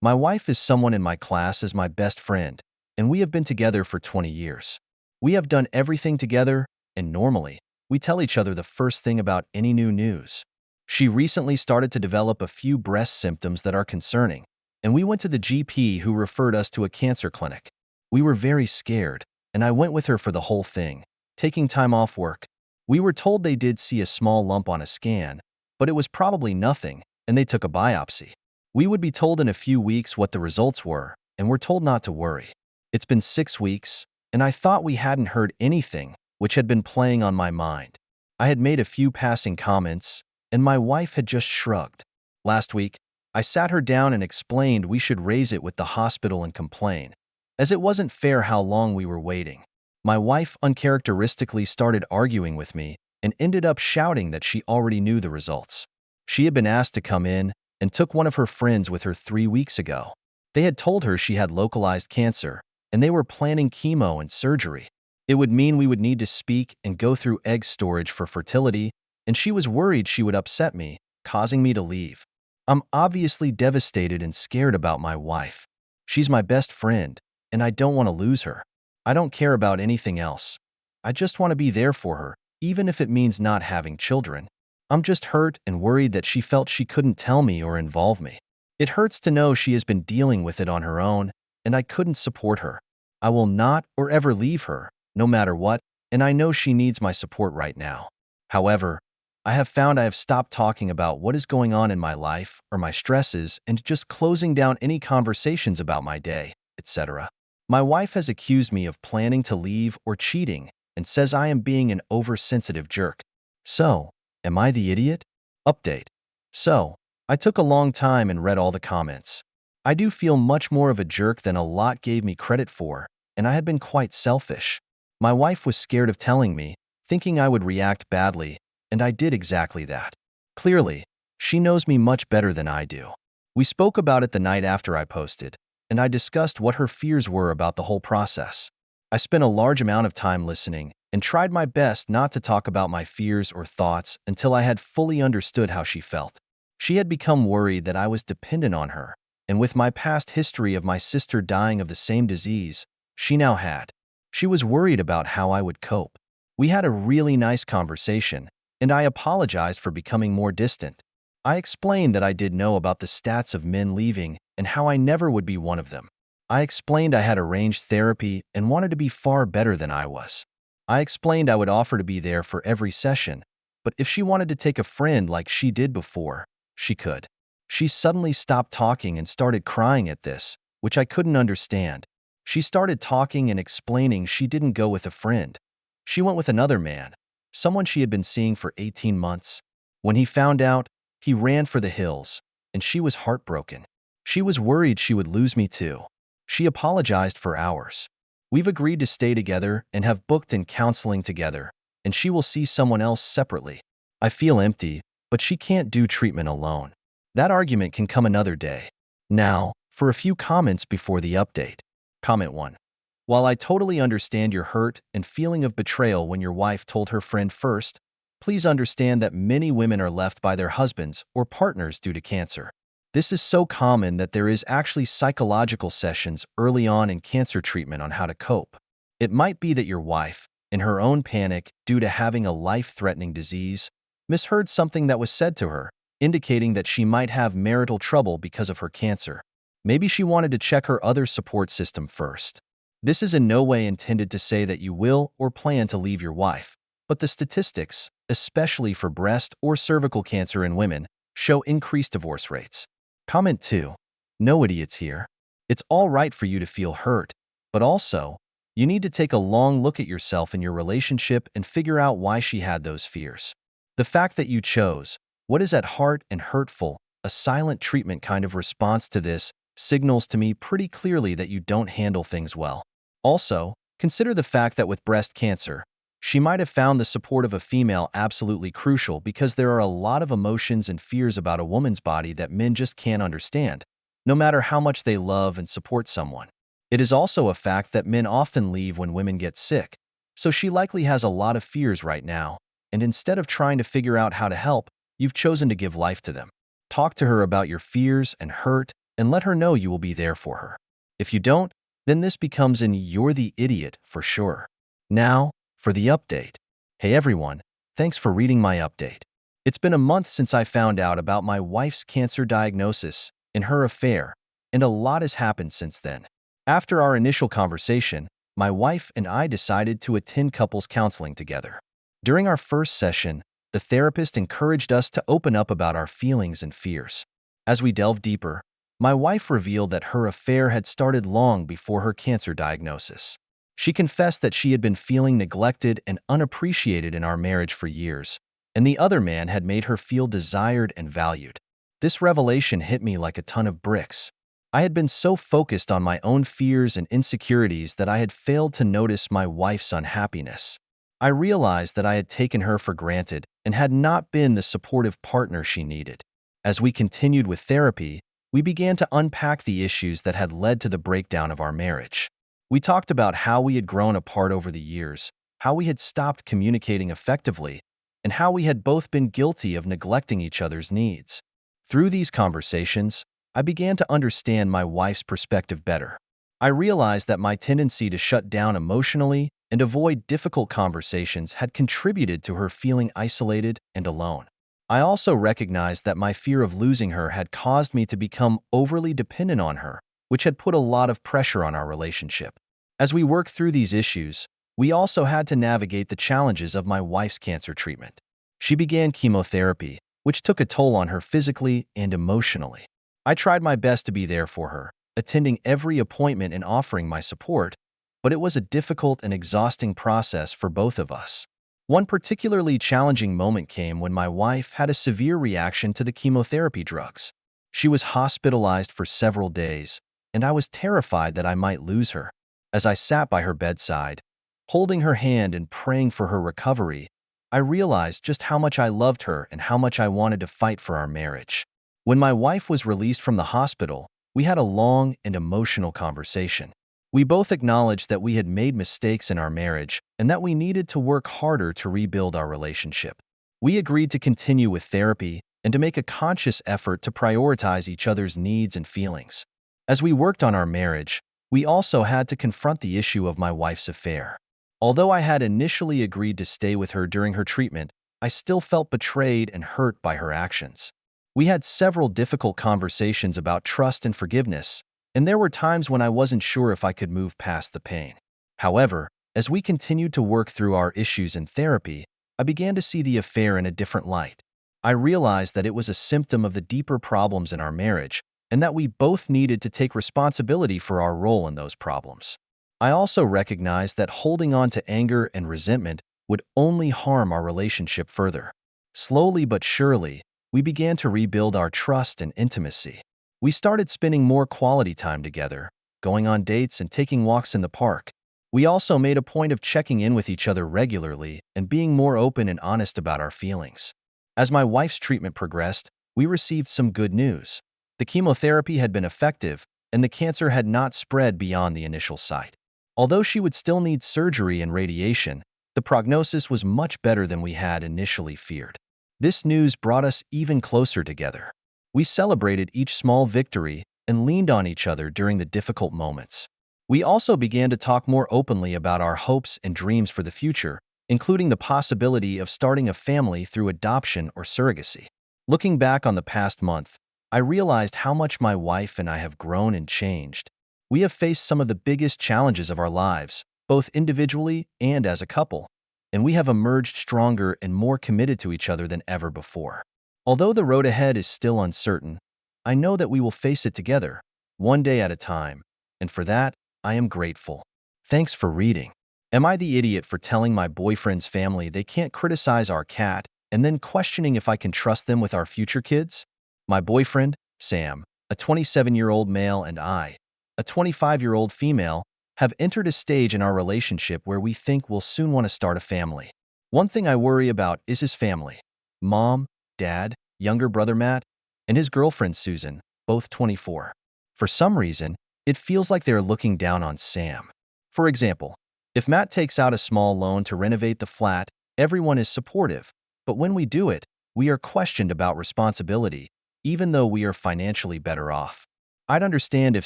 My wife is someone in my class as my best friend, and we have been together for 20 years. We have done everything together, and normally, we tell each other the first thing about any new news. She recently started to develop a few breast symptoms that are concerning, and we went to the GP who referred us to a cancer clinic. We were very scared, and I went with her for the whole thing, taking time off work. We were told they did see a small lump on a scan, but it was probably nothing, and they took a biopsy. We would be told in a few weeks what the results were, and we're told not to worry. It's been 6 weeks, and I thought we hadn't heard anything, which had been playing on my mind. I had made a few passing comments, and my wife had just shrugged. Last week, I sat her down and explained we should raise it with the hospital and complain, as it wasn't fair how long we were waiting. My wife uncharacteristically started arguing with me and ended up shouting that she already knew the results. She had been asked to come in and took one of her friends with her 3 weeks ago. They had told her she had localized cancer, and they were planning chemo and surgery. It would mean we would need to speak and go through egg storage for fertility, and she was worried she would upset me, causing me to leave. I'm obviously devastated and scared about my wife. She's my best friend, and I don't want to lose her. I don't care about anything else. I just want to be there for her, even if it means not having children. I'm just hurt and worried that she felt she couldn't tell me or involve me. It hurts to know she has been dealing with it on her own, and I couldn't support her. I will not or ever leave her, no matter what, and I know she needs my support right now. However, I have found I have stopped talking about what is going on in my life or my stresses and just closing down any conversations about my day, etc. My wife has accused me of planning to leave or cheating and says I am being an oversensitive jerk. So, am I the idiot? Update. So, I took a long time and read all the comments. I do feel much more of a jerk than a lot gave me credit for, and I had been quite selfish. My wife was scared of telling me, thinking I would react badly, and I did exactly that. Clearly, she knows me much better than I do. We spoke about it the night after I posted, and I discussed what her fears were about the whole process. I spent a large amount of time listening and tried my best not to talk about my fears or thoughts until I had fully understood how she felt. She had become worried that I was dependent on her, and with my past history of my sister dying of the same disease she now had, she was worried about how I would cope. We had a really nice conversation, and I apologized for becoming more distant. I explained that I did know about the stats of men leaving and how I never would be one of them. I explained I had arranged therapy and wanted to be far better than I was. I explained I would offer to be there for every session, but if she wanted to take a friend like she did before, she could. She suddenly stopped talking and started crying at this, which I couldn't understand. She started talking and explaining she didn't go with a friend. She went with another man, someone she had been seeing for 18 months. When he found out, he ran for the hills, and she was heartbroken. She was worried she would lose me too. She apologized for hours. We've agreed to stay together and have booked in counseling together, and she will see someone else separately. I feel empty, but she can't do treatment alone. That argument can come another day. Now, for a few comments before the update. Comment 1. While I totally understand your hurt and feeling of betrayal when your wife told her friend first, please understand that many women are left by their husbands or partners due to cancer. This is so common that there is actually psychological sessions early on in cancer treatment on how to cope. It might be that your wife, in her own panic due to having a life-threatening disease, misheard something that was said to her, indicating that she might have marital trouble because of her cancer. Maybe she wanted to check her other support system first. This is in no way intended to say that you will or plan to leave your wife, but the statistics, especially for breast or cervical cancer in women, show increased divorce rates. Comment 2. No idiots here. It's all right for you to feel hurt, but also, you need to take a long look at yourself and your relationship and figure out why she had those fears. The fact that you chose what is at heart and hurtful, a silent treatment kind of response to this, signals to me pretty clearly that you don't handle things well. Also, consider the fact that with breast cancer, she might have found the support of a female absolutely crucial because there are a lot of emotions and fears about a woman's body that men just can't understand, no matter how much they love and support someone. It is also a fact that men often leave when women get sick, so she likely has a lot of fears right now, and instead of trying to figure out how to help, you've chosen to give life to them. Talk to her about your fears and hurt and let her know you will be there for her. If you don't, then this becomes an "you're the idiot" for sure. Now, for the update. Hey everyone, thanks for reading my update. It's been a month since I found out about my wife's cancer diagnosis and her affair, and a lot has happened since then. After our initial conversation, my wife and I decided to attend couples counseling together. During our first session, the therapist encouraged us to open up about our feelings and fears. As we delved deeper, my wife revealed that her affair had started long before her cancer diagnosis. She confessed that she had been feeling neglected and unappreciated in our marriage for years, and the other man had made her feel desired and valued. This revelation hit me like a ton of bricks. I had been so focused on my own fears and insecurities that I had failed to notice my wife's unhappiness. I realized that I had taken her for granted and had not been the supportive partner she needed. As we continued with therapy, we began to unpack the issues that had led to the breakdown of our marriage. We talked about how we had grown apart over the years, how we had stopped communicating effectively, and how we had both been guilty of neglecting each other's needs. Through these conversations, I began to understand my wife's perspective better. I realized that my tendency to shut down emotionally and avoid difficult conversations had contributed to her feeling isolated and alone. I also recognized that my fear of losing her had caused me to become overly dependent on her, which had put a lot of pressure on our relationship. As we worked through these issues, we also had to navigate the challenges of my wife's cancer treatment. She began chemotherapy, which took a toll on her physically and emotionally. I tried my best to be there for her, attending every appointment and offering my support, but it was a difficult and exhausting process for both of us. One particularly challenging moment came when my wife had a severe reaction to the chemotherapy drugs. She was hospitalized for several days, and I was terrified that I might lose her. As I sat by her bedside, holding her hand and praying for her recovery, I realized just how much I loved her and how much I wanted to fight for our marriage. When my wife was released from the hospital, we had a long and emotional conversation. We both acknowledged that we had made mistakes in our marriage and that we needed to work harder to rebuild our relationship. We agreed to continue with therapy and to make a conscious effort to prioritize each other's needs and feelings. As we worked on our marriage, we also had to confront the issue of my wife's affair. Although I had initially agreed to stay with her during her treatment, I still felt betrayed and hurt by her actions. We had several difficult conversations about trust and forgiveness, and there were times when I wasn't sure if I could move past the pain. However, as we continued to work through our issues in therapy, I began to see the affair in a different light. I realized that it was a symptom of the deeper problems in our marriage, and that we both needed to take responsibility for our role in those problems. I also recognized that holding on to anger and resentment would only harm our relationship further. Slowly but surely, we began to rebuild our trust and intimacy. We started spending more quality time together, going on dates and taking walks in the park. We also made a point of checking in with each other regularly and being more open and honest about our feelings. As my wife's treatment progressed, we received some good news. The chemotherapy had been effective, and the cancer had not spread beyond the initial site. Although she would still need surgery and radiation, the prognosis was much better than we had initially feared. This news brought us even closer together. We celebrated each small victory and leaned on each other during the difficult moments. We also began to talk more openly about our hopes and dreams for the future, including the possibility of starting a family through adoption or surrogacy. Looking back on the past month, I realized how much my wife and I have grown and changed. We have faced some of the biggest challenges of our lives, both individually and as a couple, and we have emerged stronger and more committed to each other than ever before. Although the road ahead is still uncertain, I know that we will face it together, one day at a time, and for that, I am grateful. Thanks for reading. Am I the idiot for telling my boyfriend's family they can't criticize our cat and then questioning if I can trust them with our future kids? My boyfriend, Sam, a 27-year-old male, and I, a 25-year-old female, have entered a stage in our relationship where we think we'll soon want to start a family. One thing I worry about is his family. Mom, Dad, younger brother Matt, and his girlfriend Susan, both 24. For some reason, it feels like they're looking down on Sam. For example, if Matt takes out a small loan to renovate the flat, everyone is supportive, but when we do it, we are questioned about responsibility, even though we are financially better off. I'd understand if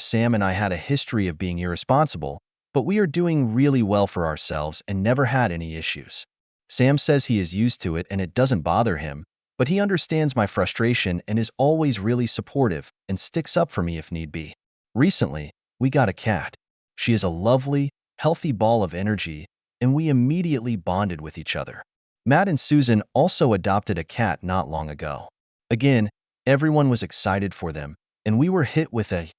Sam and I had a history of being irresponsible, but we are doing really well for ourselves and never had any issues. Sam says he is used to it and it doesn't bother him, but he understands my frustration and is always really supportive and sticks up for me if need be. Recently, we got a cat. She is a lovely, healthy ball of energy, and we immediately bonded with each other. Matt and Susan also adopted a cat not long ago. Again, everyone was excited for them, and we were hit with a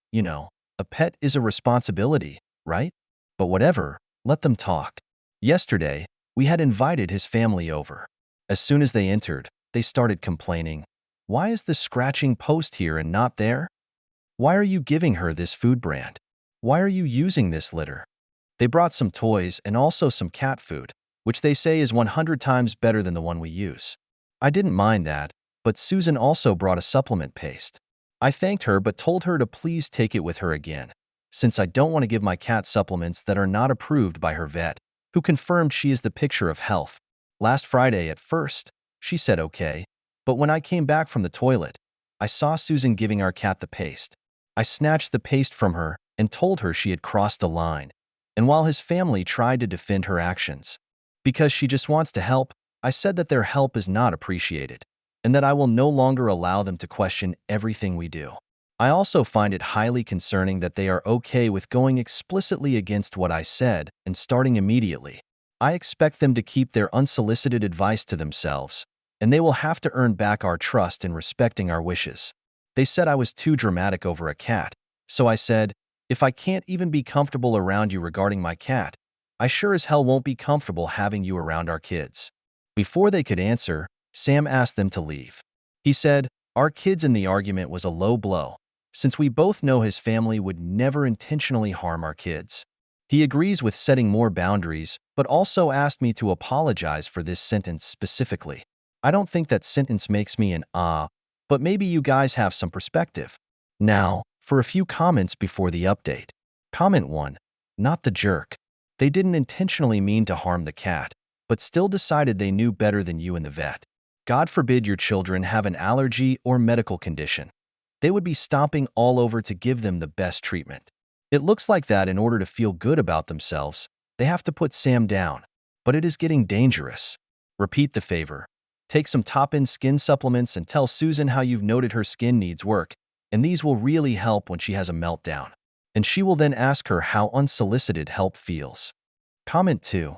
pet is a responsibility, right? But whatever, let them talk. Yesterday, we had invited his family over. As soon as they entered, they started complaining. Why is the scratching post here and not there? Why are you giving her this food brand? Why are you using this litter? They brought some toys and also some cat food, which they say is 100 times better than the one we use. I didn't mind that, but Susan also brought a supplement paste. I thanked her but told her to please take it with her again, since I don't want to give my cat supplements that are not approved by her vet, who confirmed she is the picture of health. Last Friday at first, she said okay, but when I came back from the toilet, I saw Susan giving our cat the paste. I snatched the paste from her and told her she had crossed a line, and while his family tried to defend her actions, because she just wants to help, I said that their help is not appreciated, and that I will no longer allow them to question everything we do. I also find it highly concerning that they are okay with going explicitly against what I said and starting immediately. I expect them to keep their unsolicited advice to themselves, and they will have to earn back our trust in respecting our wishes. They said I was too dramatic over a cat, so I said, if I can't even be comfortable around you regarding my cat, I sure as hell won't be comfortable having you around our kids. Before they could answer, Sam asked them to leave. He said, our kids in the argument was a low blow, since we both know his family would never intentionally harm our kids. He agrees with setting more boundaries, but also asked me to apologize for this sentence specifically. I don't think that sentence makes me an but maybe you guys have some perspective. Now, for a few comments before the update. Comment 1. Not the jerk. They didn't intentionally mean to harm the cat, but still decided they knew better than you and the vet. God forbid your children have an allergy or medical condition. They would be stomping all over to give them the best treatment. It looks like that in order to feel good about themselves, they have to put Sam down. But it is getting dangerous. Repeat the favor. Take some top-end skin supplements and tell Susan how you've noted her skin needs work, and these will really help when she has a meltdown. And she will then ask her how unsolicited help feels. Comment 2.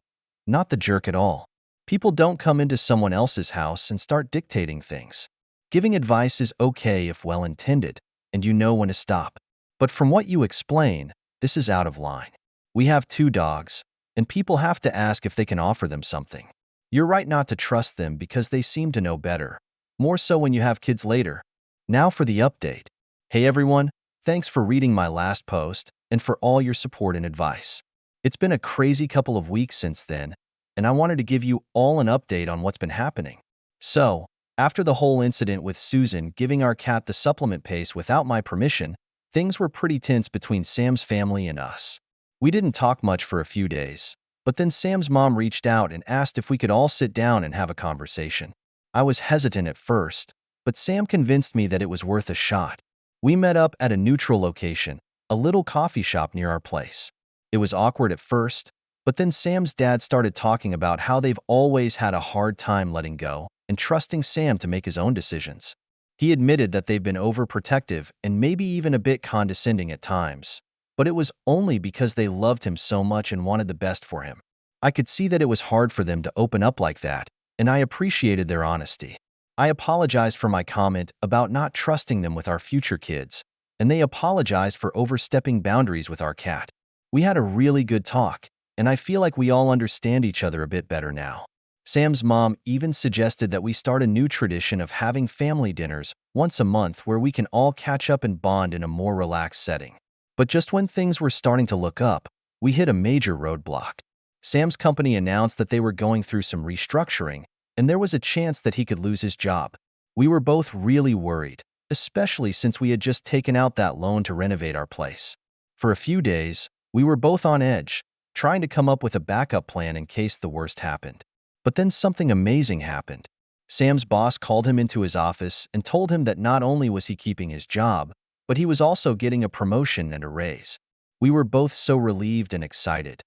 Not the jerk at all. People don't come into someone else's house and start dictating things. Giving advice is okay if well-intended, and you know when to stop. But from what you explain, this is out of line. We have 2 dogs, and people have to ask if they can offer them something. You're right not to trust them because they seem to know better, more so when you have kids later. Now for the update. Hey everyone, thanks for reading my last post and for all your support and advice. It's been a crazy couple of weeks since then, and I wanted to give you all an update on what's been happening. So, after the whole incident with Susan giving our cat the supplement paste without my permission, things were pretty tense between Sam's family and us. We didn't talk much for a few days, but then Sam's mom reached out and asked if we could all sit down and have a conversation. I was hesitant at first, but Sam convinced me that it was worth a shot. We met up at a neutral location, a little coffee shop near our place. It was awkward at first, but then Sam's dad started talking about how they've always had a hard time letting go and trusting Sam to make his own decisions. He admitted that they've been overprotective and maybe even a bit condescending at times, but it was only because they loved him so much and wanted the best for him. I could see that it was hard for them to open up like that, and I appreciated their honesty. I apologized for my comment about not trusting them with our future kids, and they apologized for overstepping boundaries with our cat. We had a really good talk, and I feel like we all understand each other a bit better now. Sam's mom even suggested that we start a new tradition of having family dinners once a month where we can all catch up and bond in a more relaxed setting. But just when things were starting to look up, we hit a major roadblock. Sam's company announced that they were going through some restructuring, and there was a chance that he could lose his job. We were both really worried, especially since we had just taken out that loan to renovate our place. For a few days, we were both on edge, trying to come up with a backup plan in case the worst happened. But then something amazing happened. Sam's boss called him into his office and told him that not only was he keeping his job, but he was also getting a promotion and a raise. We were both so relieved and excited.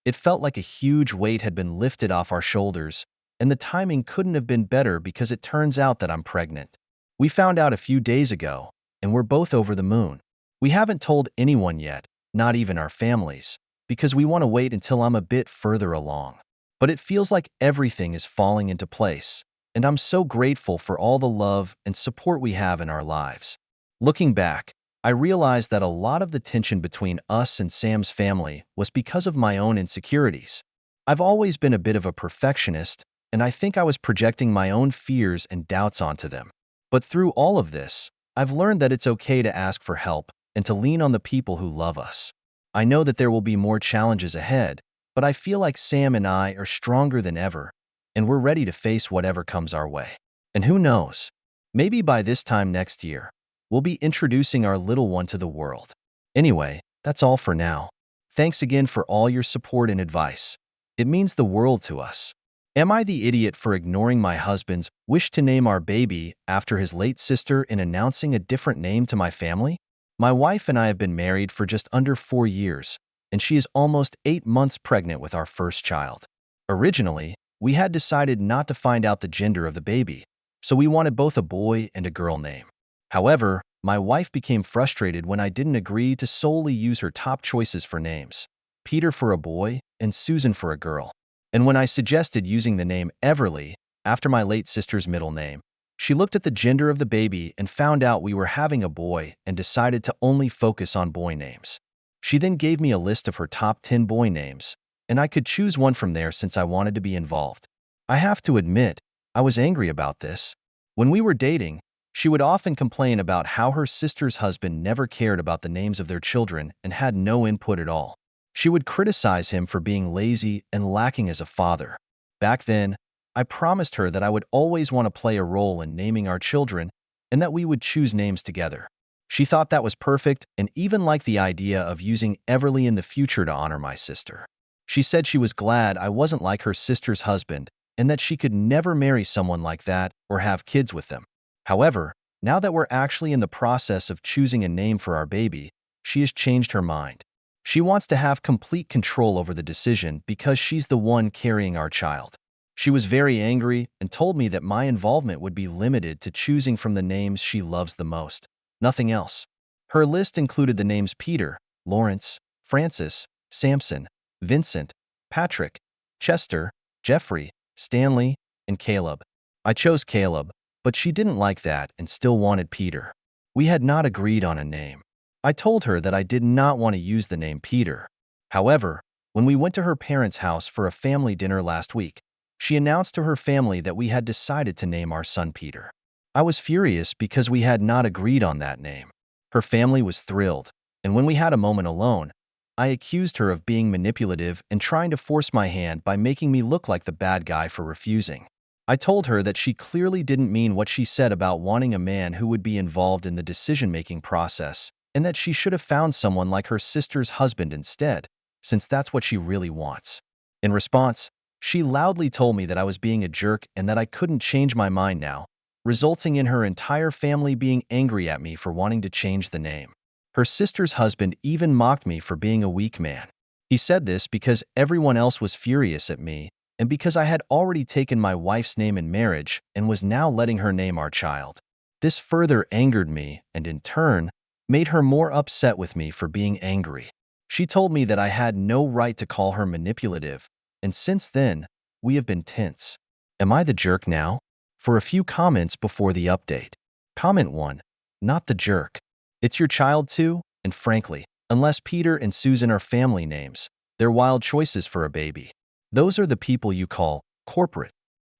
It felt like a huge weight had been lifted off our shoulders, and the timing couldn't have been better because it turns out that I'm pregnant. We found out a few days ago, and we're both over the moon. We haven't told anyone yet, not even our families, because we want to wait until I'm a bit further along. But it feels like everything is falling into place, and I'm so grateful for all the love and support we have in our lives. Looking back, I realized that a lot of the tension between us and Sam's family was because of my own insecurities. I've always been a bit of a perfectionist, and I think I was projecting my own fears and doubts onto them. But through all of this, I've learned that it's okay to ask for help and to lean on the people who love us. I know that there will be more challenges ahead, but I feel like Sam and I are stronger than ever, and we're ready to face whatever comes our way. And who knows, maybe by this time next year, we'll be introducing our little one to the world. Anyway, that's all for now. Thanks again for all your support and advice. It means the world to us. Am I the idiot for ignoring my husband's wish to name our baby after his late sister in announcing a different name to my family? My wife and I have been married for just under 4 years, and she is almost 8 months pregnant with our first child. Originally, we had decided not to find out the gender of the baby, so we wanted both a boy and a girl name. However, my wife became frustrated when I didn't agree to solely use her top choices for names, Peter for a boy and Susan for a girl. And when I suggested using the name Everly after my late sister's middle name, she looked at the gender of the baby and found out we were having a boy and decided to only focus on boy names. She then gave me a list of her top 10 boy names, and I could choose one from there since I wanted to be involved. I have to admit, I was angry about this. When we were dating, she would often complain about how her sister's husband never cared about the names of their children and had no input at all. She would criticize him for being lazy and lacking as a father. Back then, I promised her that I would always want to play a role in naming our children and that we would choose names together. She thought that was perfect and even liked the idea of using Everly in the future to honor my sister. She said she was glad I wasn't like her sister's husband and that she could never marry someone like that or have kids with them. However, now that we're actually in the process of choosing a name for our baby, she has changed her mind. She wants to have complete control over the decision because she's the one carrying our child. She was very angry and told me that my involvement would be limited to choosing from the names she loves the most, nothing else. Her list included the names Peter, Lawrence, Francis, Samson, Vincent, Patrick, Chester, Jeffrey, Stanley, and Caleb. I chose Caleb, but she didn't like that and still wanted Peter. We had not agreed on a name. I told her that I did not want to use the name Peter. However, when we went to her parents' house for a family dinner last week, she announced to her family that we had decided to name our son Peter. I was furious because we had not agreed on that name. Her family was thrilled, and when we had a moment alone, I accused her of being manipulative and trying to force my hand by making me look like the bad guy for refusing. I told her that she clearly didn't mean what she said about wanting a man who would be involved in the decision-making process, and that she should have found someone like her sister's husband instead, since that's what she really wants. In response, she loudly told me that I was being a jerk and that I couldn't change my mind now, resulting in her entire family being angry at me for wanting to change the name. Her sister's husband even mocked me for being a weak man. He said this because everyone else was furious at me and because I had already taken my wife's name in marriage and was now letting her name our child. This further angered me and, in turn, made her more upset with me for being angry. She told me that I had no right to call her manipulative, and since then, we have been tense. Am I the jerk now? For a few comments before the update. Comment 1. Not the jerk. It's your child too, and frankly, unless Peter and Susan are family names, they're wild choices for a baby. Those are the people you call corporate.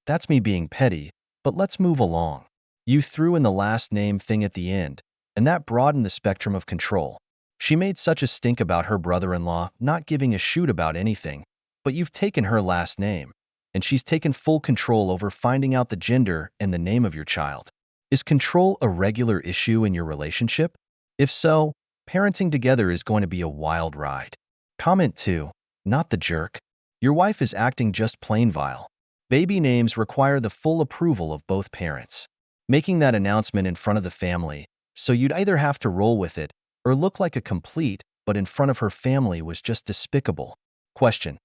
That's me being petty, but let's move along. You threw in the last name thing at the end, and that broadened the spectrum of control. She made such a stink about her brother-in-law not giving a shoot about anything, but you've taken her last name, and she's taken full control over finding out the gender and the name of your child. Is control a regular issue in your relationship? If so, parenting together is going to be a wild ride. Comment 2. Not the jerk. Your wife is acting just plain vile. Baby names require the full approval of both parents. Making that announcement in front of the family So you'd either have to roll with it or look like a complete, but in front of her family was just despicable. Question: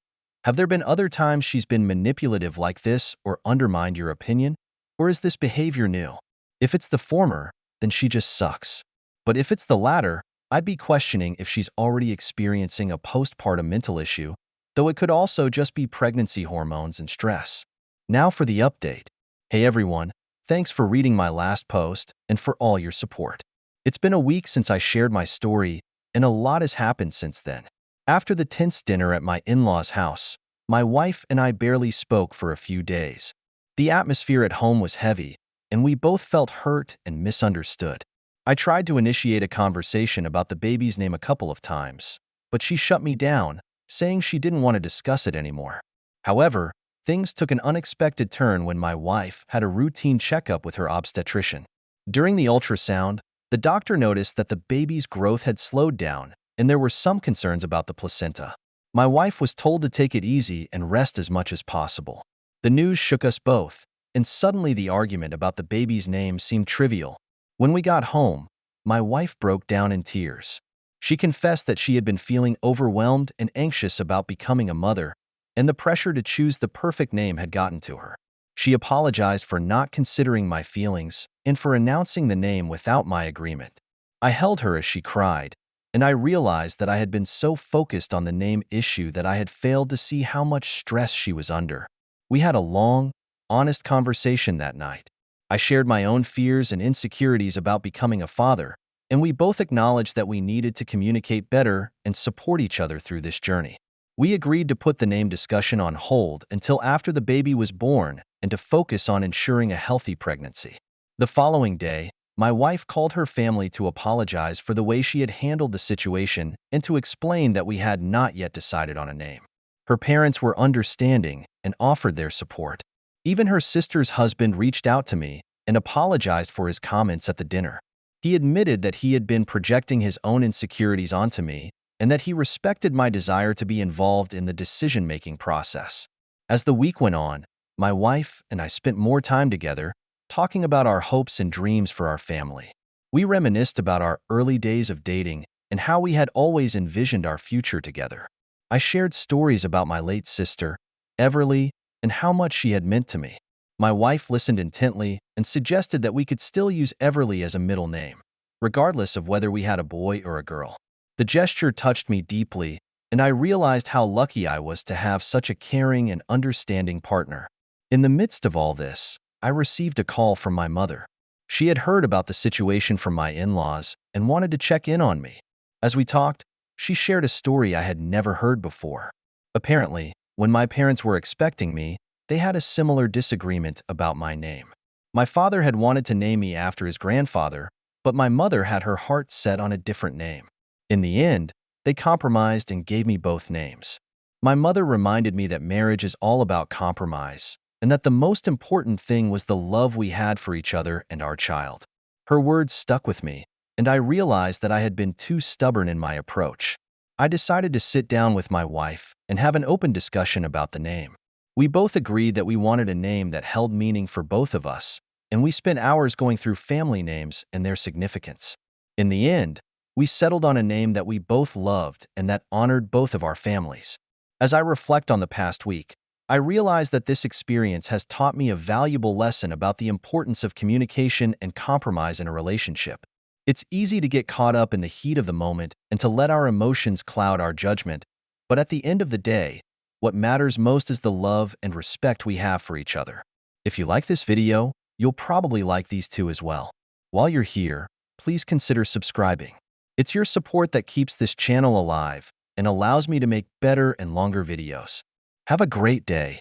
have there been other times she's been manipulative like this or undermined your opinion? Or is this behavior new? If it's the former, then she just sucks. But if it's the latter, I'd be questioning if she's already experiencing a postpartum mental issue, though it could also just be pregnancy hormones and stress. Now for the update. Hey everyone, thanks for reading my last post and for all your support. It's been a week since I shared my story, and a lot has happened since then. After the tense dinner at my in-laws' house, my wife and I barely spoke for a few days. The atmosphere at home was heavy, and we both felt hurt and misunderstood. I tried to initiate a conversation about the baby's name a couple of times, but she shut me down, saying she didn't want to discuss it anymore. However, things took an unexpected turn when my wife had a routine checkup with her obstetrician. During the ultrasound, the doctor noticed that the baby's growth had slowed down, and there were some concerns about the placenta. My wife was told to take it easy and rest as much as possible. The news shook us both, and suddenly the argument about the baby's name seemed trivial. When we got home, my wife broke down in tears. She confessed that she had been feeling overwhelmed and anxious about becoming a mother, and the pressure to choose the perfect name had gotten to her. She apologized for not considering my feelings and for announcing the name without my agreement. I held her as she cried, and I realized that I had been so focused on the name issue that I had failed to see how much stress she was under. We had a long, honest conversation that night. I shared my own fears and insecurities about becoming a father, and we both acknowledged that we needed to communicate better and support each other through this journey. We agreed to put the name discussion on hold until after the baby was born and to focus on ensuring a healthy pregnancy. The following day, my wife called her family to apologize for the way she had handled the situation and to explain that we had not yet decided on a name. Her parents were understanding and offered their support. Even her sister's husband reached out to me and apologized for his comments at the dinner. He admitted that he had been projecting his own insecurities onto me and that he respected my desire to be involved in the decision-making process. As the week went on, my wife and I spent more time together, talking about our hopes and dreams for our family. We reminisced about our early days of dating and how we had always envisioned our future together. I shared stories about my late sister, Everly, and how much she had meant to me. My wife listened intently and suggested that we could still use Everly as a middle name, regardless of whether we had a boy or a girl. The gesture touched me deeply, and I realized how lucky I was to have such a caring and understanding partner. In the midst of all this, I received a call from my mother. She had heard about the situation from my in-laws and wanted to check in on me. As we talked, she shared a story I had never heard before. Apparently, when my parents were expecting me, they had a similar disagreement about my name. My father had wanted to name me after his grandfather, but my mother had her heart set on a different name. In the end, they compromised and gave me both names. My mother reminded me that marriage is all about compromise, and that the most important thing was the love we had for each other and our child. Her words stuck with me, and I realized that I had been too stubborn in my approach. I decided to sit down with my wife and have an open discussion about the name. We both agreed that we wanted a name that held meaning for both of us, and we spent hours going through family names and their significance. In the end, we settled on a name that we both loved and that honored both of our families. As I reflect on the past week, I realize that this experience has taught me a valuable lesson about the importance of communication and compromise in a relationship. It's easy to get caught up in the heat of the moment and to let our emotions cloud our judgment, but at the end of the day, what matters most is the love and respect we have for each other. If you like this video, you'll probably like these two as well. While you're here, please consider subscribing. It's your support that keeps this channel alive and allows me to make better and longer videos. Have a great day.